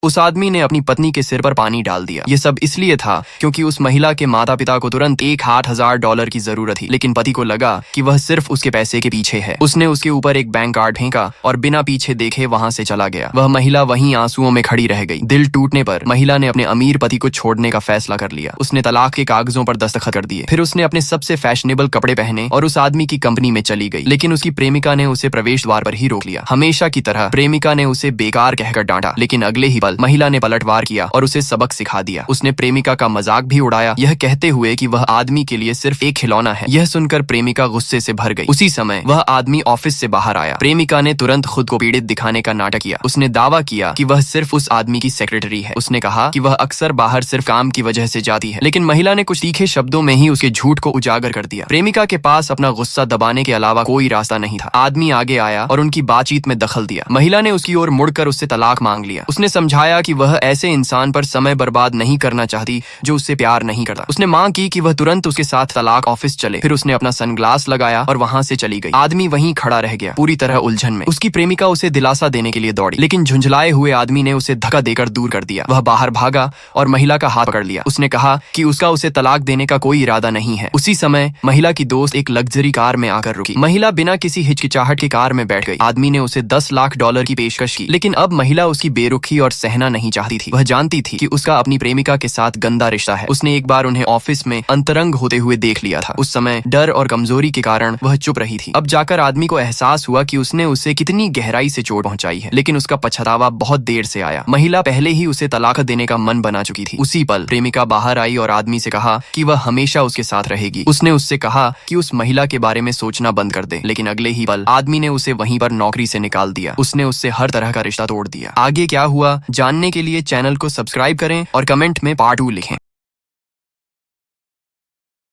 उस आदमी ने अपनी पत्नी के सिर पर पानी डाल दिया। ये सब इसलिए था क्योंकि उस महिला के माता पिता को तुरंत $1,000 की जरूरत थी, लेकिन पति को लगा कि वह सिर्फ उसके पैसे के पीछे है। उसने उसके ऊपर एक बैंक कार्ड फेंका और बिना पीछे देखे वहां से चला गया। वह महिला वहीं आंसुओं में खड़ी रह गई। दिल टूटने पर महिला ने अपने अमीर पति को छोड़ने का फैसला कर लिया। उसने तलाक के कागजों पर दस्तखत कर दिए। फिर उसने अपने सबसे फैशनेबल कपड़े पहने और उस आदमी की कंपनी में चली गई। लेकिन उसकी प्रेमिका ने उसे प्रवेश द्वार पर ही रोक लिया। हमेशा की तरह प्रेमिका ने उसे बेकार कहकर डांटा, लेकिन अगले ही पल महिला ने पलटवार किया और उसे सबक सिखा दिया। उसने प्रेमिका का मजाक भी उड़ाया, यह कहते हुए कि वह आदमी के लिए सिर्फ एक खिलौना है। यह सुनकर प्रेमिका गुस्से से भर गई। उसी समय वह आदमी ऑफिस से बाहर आया। प्रेमिका ने तुरंत खुद को पीड़ित दिखाने का नाटक किया। उसने दावा किया कि वह सिर्फ उस आदमी की सेक्रेटरी है। उसने कहा कि वह अक्सर बाहर सिर्फ काम की वजह से जाती है, लेकिन महिला ने कुछ तीखे शब्दों में ही उसके झूठ को उजागर कर दिया। प्रेमिका के पास अपना गुस्सा दबाने के अलावा कोई रास्ता नहीं था। आदमी आगे आया और उनकी बातचीत में दखल दिया। महिला ने उसकी ओर मुड़कर उससे तलाक मांग लिया। उसने समझाया कि वह ऐसे इंसान पर समय बर्बाद नहीं करना चाहती जो उससे प्यार नहीं करता। उसने मांग की कि वह तुरंत उसके साथ तलाक ऑफिस चले। फिर उसने अपना सनग्लास लगाया और वहां से चली गई। आदमी वहीं खड़ा रह गया, पूरी तरह उलझन में। उसकी प्रेमिका उसे दिलासा देने के लिए दौड़ी, लेकिन झुंझलाए हुए आदमी ने उसे धक्का देकर दूर कर दिया। वह बाहर भागा और महिला का हाथ पकड़ लिया। उसने कहा कि उसका उसे तलाक देने का कोई इरादा नहीं है। उसी समय महिला की दोस्त एक लग्जरी कार में आकर रुकी। महिला बिना किसी हिचकिचाहट के कार में बैठ गई। आदमी ने उसे $10 लाख की पेशकश की, लेकिन अब महिला उसकी बेरुखी और सहना नहीं चाहती थी। वह जानती थी कि उसका अपनी प्रेमिका के साथ गंदा रिश्ता है। उसने एक बार उन्हें ऑफिस में अंतरंग होते हुए देख लिया था। उस समय डर और कमजोरी के कारण वह चुप रही थी। अब जाकर आदमी को एहसास हुआ कि उसने उसे कितनी गहराई से चोट पहुंचाई है, लेकिन उसका पछतावा बहुत देर से आया। महिला पहले ही उसे तलाक देने का मन बना चुकी थी। उसी पल प्रेमिका बाहर आई और आदमी से कहा कि वह हमेशा उसके साथ रहेगी। उसने उससे कहा कि उस महिला के बारे में सोचना बंद कर दे, लेकिन अगले ही पल आदमी ने उसे वहीं पर नौकरी से निकाल दिया। उसने उससे हर तरह का रिश्ता तोड़ दिया। आगे क्या हुआ जानने के लिए चैनल को सब्सक्राइब करें और कमेंट में पार्ट 2 लिखें।